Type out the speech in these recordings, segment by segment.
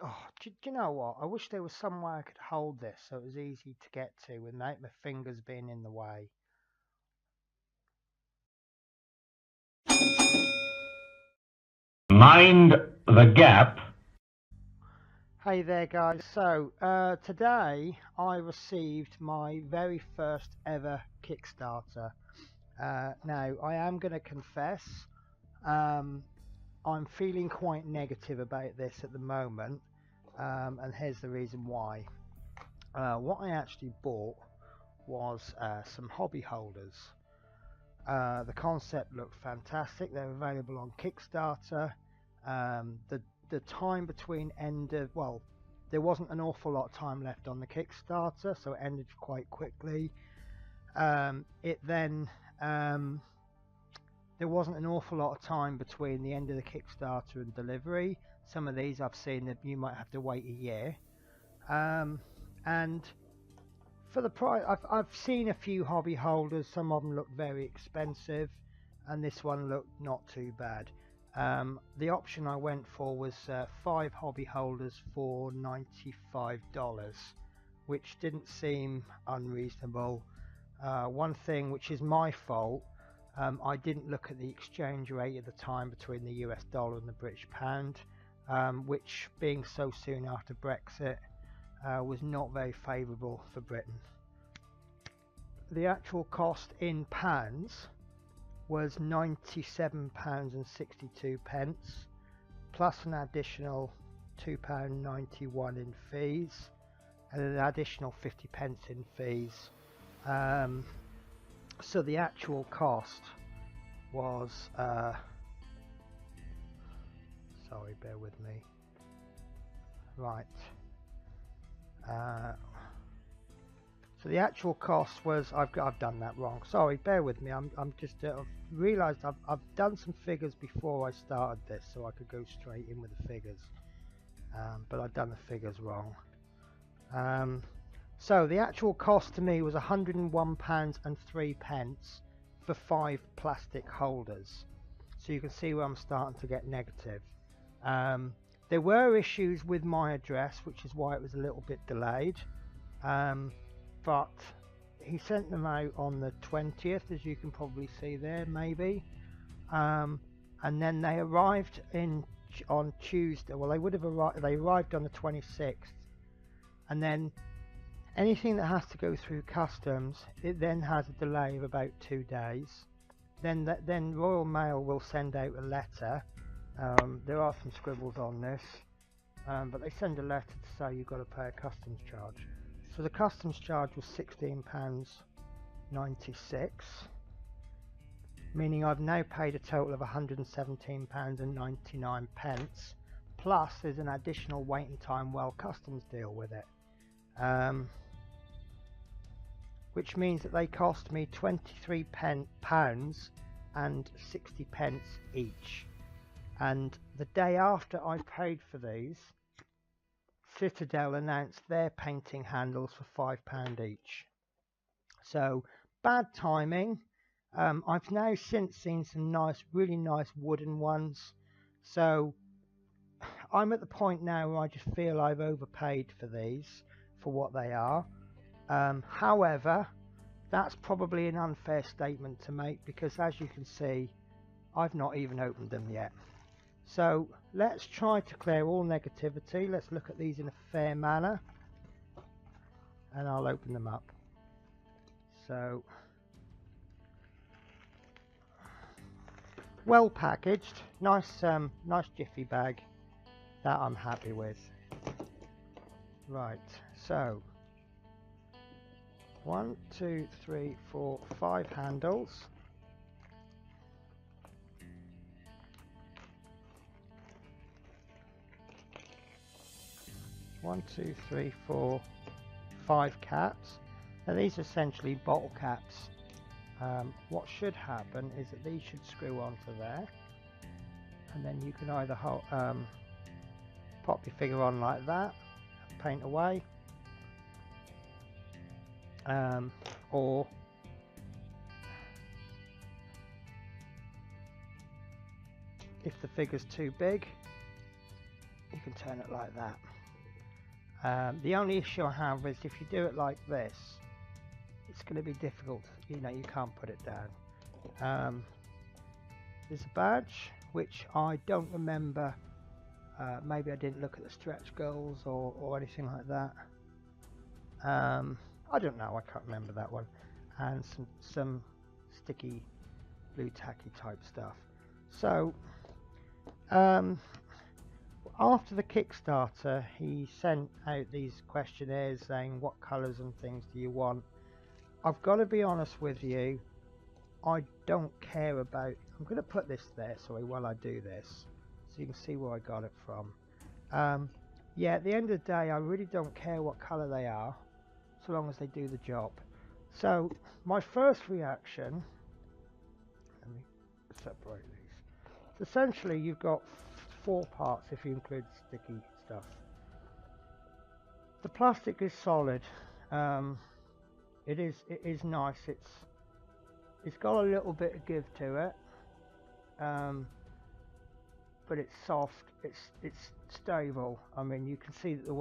Oh, do you know what? I wish there was some way I could hold this so it was easy to get to without my fingers being in the way. Mind the gap. Hey there guys, so today I received my very first ever Kickstarter. Now I am going to confess, I'm feeling quite negative about this at the moment, and here's the reason why. What I actually bought was some hobby holders. The concept looked fantastic. They're available on Kickstarter. The time between there wasn't an awful lot of time left on the Kickstarter, so it ended quite quickly. There wasn't an awful lot of time between the end of the Kickstarter and delivery. Some of these I've seen that you might have to wait a year. And for the price, I've seen a few hobby holders. Some of them look very expensive, and this one looked not too bad. The option I went for was 5 hobby holders for $95, which didn't seem unreasonable. One thing which is my fault, I didn't look at the exchange rate at the time between the US dollar and the British pound, which being so soon after Brexit was not very favourable for Britain. The actual cost in pounds was £97.62, plus an additional £2.91 in fees and an additional 50p in fees. So the actual cost was sorry, bear with me. Right. So the actual cost was, I've done that wrong. Sorry, bear with me. I'm just I've realised I've done some figures before I started this, so I could go straight in with the figures. But I've done the figures wrong. So the actual cost to me was £101.03 for 5 plastic holders. So you can see where I'm starting to get negative. There were issues with my address, which is why it was a little bit delayed. But he sent them out on the 20th, as you can probably see there, maybe. And then they arrived on Tuesday. Well, they would have arrived. They arrived on the 26th, and then anything that has to go through customs, it then has a delay of about 2 days. Then Royal Mail will send out a letter. There are some scribbles on this, but they send a letter to say you've got to pay a customs charge. So the customs charge was £16.96, meaning I've now paid a total of £117.99, plus there's an additional waiting time while customs deal with it, which means that they cost me £23 and 60p each. And the day after I paid for these, Citadel announced their painting handles for £5 each. So bad timing. I've now since seen some really nice wooden ones. So I'm at the point now where I just feel I've overpaid for these for what they are. However, that's probably an unfair statement to make, because as you can see, I've not even opened them yet. So let's try to clear all negativity. Let's look at these in a fair manner, and I'll open them up. So, well packaged, nice jiffy bag that I'm happy with. Right, so 1, 2, 3, 4, 5 handles. 1, 2, 3, 4, 5 caps. Now these are essentially bottle caps. What should happen is that these should screw onto there, and then you can either pop your figure on like that, paint away, or if the figure's too big, you can turn it like that. The only issue I have is if you do it like this, it's going to be difficult. You know, you can't put it down. There's a badge which I don't remember. Maybe I didn't look at the stretch goals or anything like that. I don't know. I can't remember that one. And some sticky blue tacky type stuff. So after the Kickstarter, he sent out these questionnaires saying what colours and things do you want. I've got to be honest with you, I don't care about. I'm going to put this there, sorry, while I do this, so you can see where I got it from. Yeah, at the end of the day, I really don't care what colour they are, so long as they do the job. So my first reaction, let me separate these. So essentially, you've got 4 parts if you include sticky stuff. The plastic is solid. It is nice. It's got a little bit of give to it, but it's soft. It's stable. I mean, you can see that the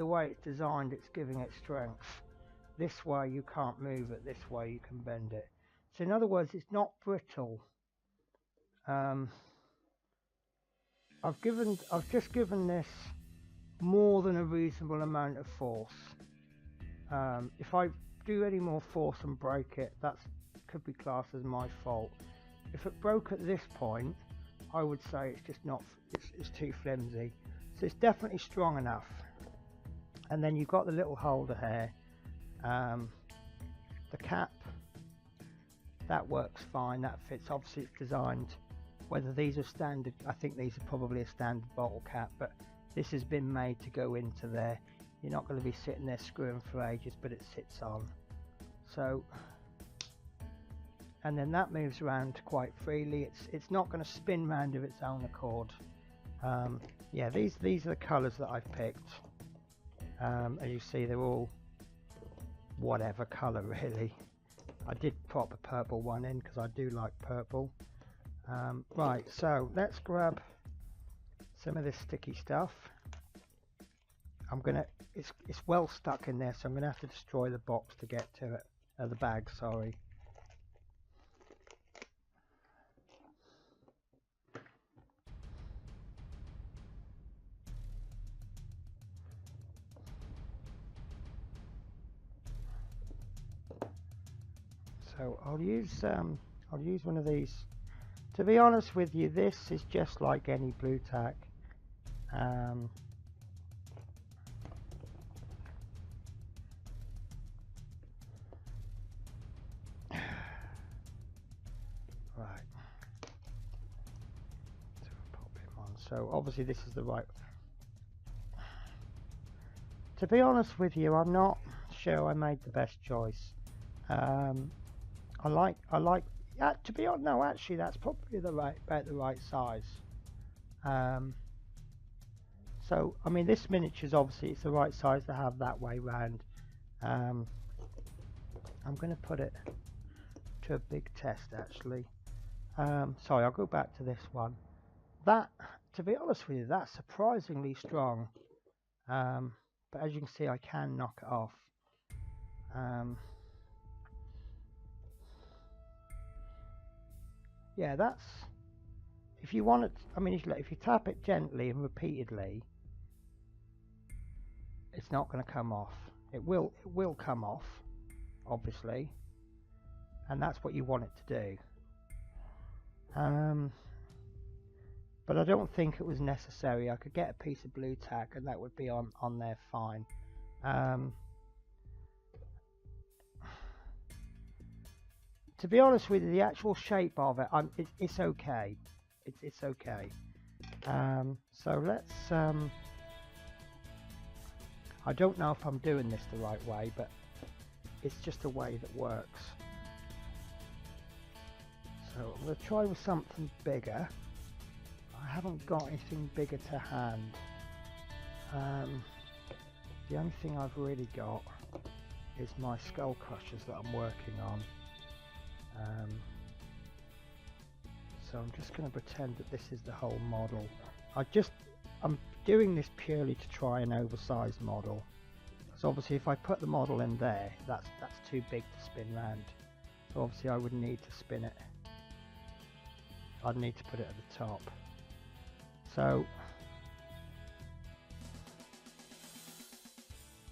way it's designed, it's giving it strength. This way you can't move it. This way you can bend it. So in other words, it's not brittle. I've just given this more than a reasonable amount of force. If I do any more force and break it, that could be classed as my fault. If it broke at this point, I would say it's just not, it's too flimsy. So it's definitely strong enough. And then you've got the little holder here. The cap, that works fine, that fits. Obviously it's designed, whether these are standard, I think these are probably a standard bottle cap, but this has been made to go into there. You're not going to be sitting there screwing for ages, but it sits on. So, and then that moves around quite freely. It's not going to spin round of its own accord. Yeah, these are the colours that I've picked. As you see, they're all whatever colour really. I did pop a purple one in because I do like purple. Right, so let's grab some of this sticky stuff. It's well stuck in there, so I'm gonna have to destroy the box to get to it. The bag, sorry. So I'll use one of these. To be honest with you, this is just like any blue tack. Right. So pop him on. So obviously this is the right. To be honest with you, I'm not sure I made the best choice. I like. Yeah, to be honest, no, actually, that's probably about the right size. So, I mean, this miniature's obviously it's the right size to have that way round. I'm going to put it to a big test, actually. Sorry, I'll go back to this one. That, to be honest with you, that's surprisingly strong. But as you can see, I can knock it off. Yeah, that's, if you want it, I mean, if you tap it gently and repeatedly, it's not going to come off. It will come off, obviously, and that's what you want it to do. But I don't think it was necessary. I could get a piece of blue tack and that would be on there fine. To be honest with you, the actual shape of it, it's okay. It's okay. So let's. I don't know if I'm doing this the right way, but it's just a way that works. So I'm going to try with something bigger. I haven't got anything bigger to hand. The only thing I've really got is my skull crushers that I'm working on. So I'm just going to pretend that this is the whole model. I'm doing this purely to try an oversized model. So obviously if I put the model in there, that's too big to spin round. So obviously I would need to spin it. I'd need to put it at the top. So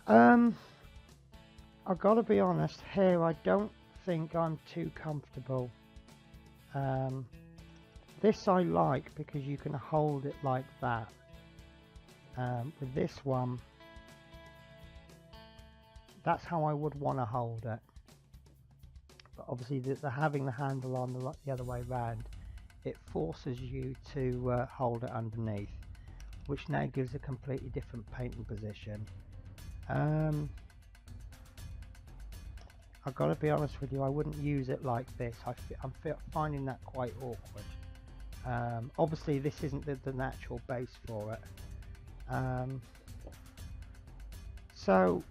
I've got to be honest here, I don't think I'm too comfortable. This I like because you can hold it like that. With this one, that's how I would want to hold it. But obviously the having the handle on the other way round, it forces you to hold it underneath, which now gives a completely different painting position. I've got to be honest with you, I wouldn't use it like this. I'm finding that quite awkward. Obviously this isn't the natural base for it. So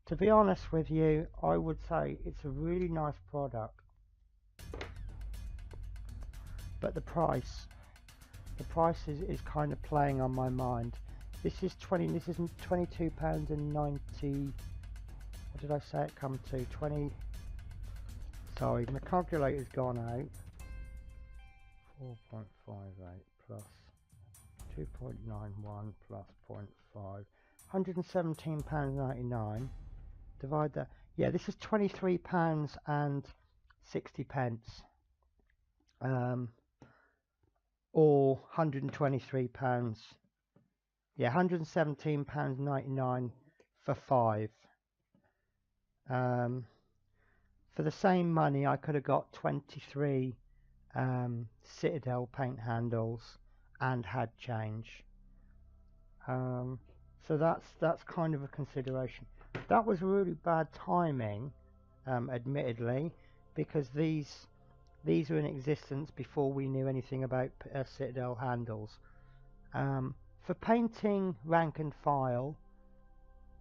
to be honest with you, I would say it's a really nice product, but the price is kind of playing on my mind. This is £22.90. What did I say it come to? 20. Sorry, my calculator's gone out. 4.58 plus 2.91 plus 0.5. £117.99. Divide that. Yeah, this is £23 and 60 pence. Or £123. Yeah, £117.99 for 5. For the same money, I could have got 23 Citadel paint handles and had change. So that's kind of a consideration. That was really bad timing, admittedly, because these were in existence before we knew anything about Citadel handles. For painting rank and file,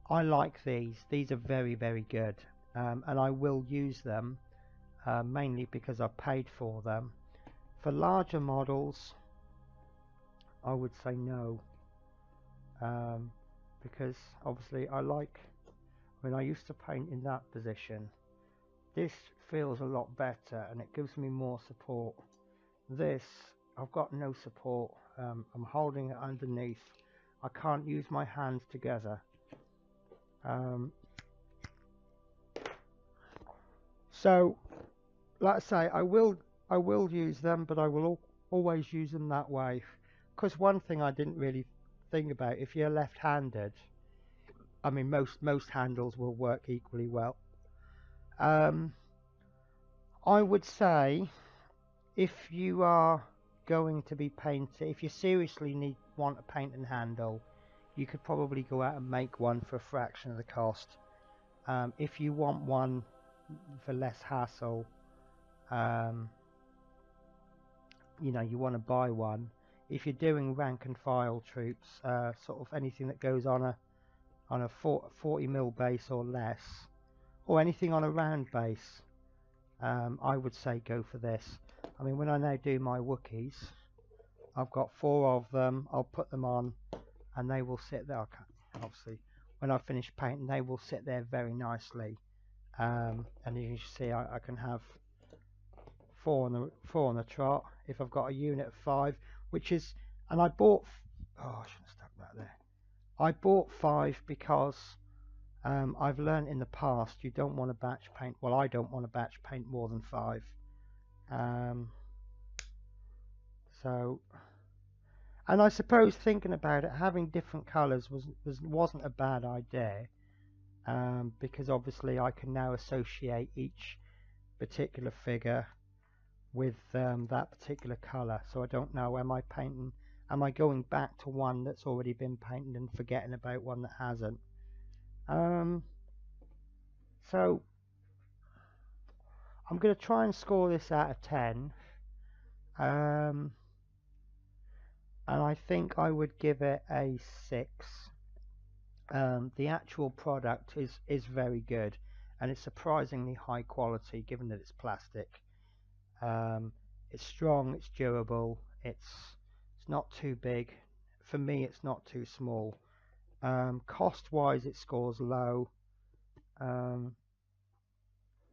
I like these. These are very, very good, and I will use them, mainly because I've paid for them. For larger models, I would say no, because obviously I used to paint in that position. This feels a lot better and it gives me more support. This, I've got no support. I'm holding it underneath. I can't use my hands together. So, like I say, I will use them, but I will always use them that way. Because one thing I didn't really think about, if you're left-handed, I mean most handles will work equally well. I would say if you are going to be painting, if you seriously want a painting handle, you could probably go out and make one for a fraction of the cost. If you want one for less hassle, you know, you want to buy one. If you're doing rank and file troops, sort of anything that goes on a 40mm base or less, or anything on a round base, I would say go for this. I mean, when I now do my Wookiees, I've got 4 of them. I'll put them on and they will sit there. Obviously when I finish painting, they will sit there very nicely, and you can see I can have 4 on the trot if I've got a unit of 5, which is, and I bought, oh, I shouldn't have stuck that there. I bought 5 because I've learned in the past you don't want to batch paint. Well, I don't want to batch paint more than 5. So, and I suppose thinking about it, having different colours wasn't a bad idea, because obviously I can now associate each particular figure with that particular colour. So I don't know, am I going back to one that's already been painted and forgetting about one that hasn't? So I'm going to try and score this out of 10, and I think I would give it a 6. The actual product is very good, and it's surprisingly high quality given that it's plastic. It's strong, it's durable, it's not too big. For me, it's not too small. Cost wise, it scores low, and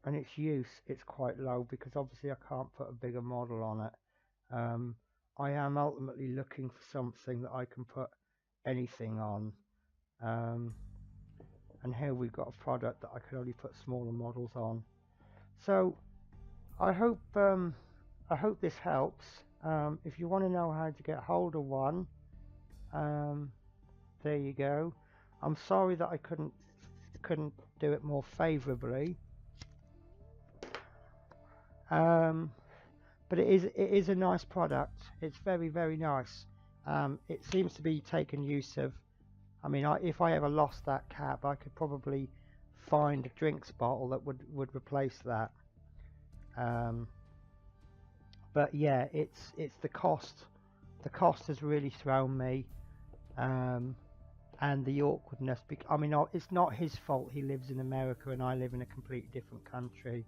its use, it's quite low because obviously I can't put a bigger model on it. I am ultimately looking for something that I can put anything on, and here we've got a product that I can only put smaller models on. So I hope this helps. If you want to know how to get hold of one, there you go. I'm sorry that I couldn't do it more favorably, but it is a nice product. It's very, very nice. It seems to be taken use of. I mean, if I ever lost that cap, I could probably find a drinks bottle that would replace that. But yeah, it's the cost. The cost has really thrown me, and the awkwardness. I mean, it's not his fault. He lives in America and I live in a completely different country.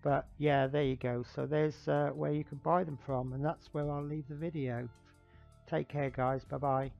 But yeah, there you go. So there's where you can buy them from, and that's where I'll leave the video. Take care, guys. Bye bye.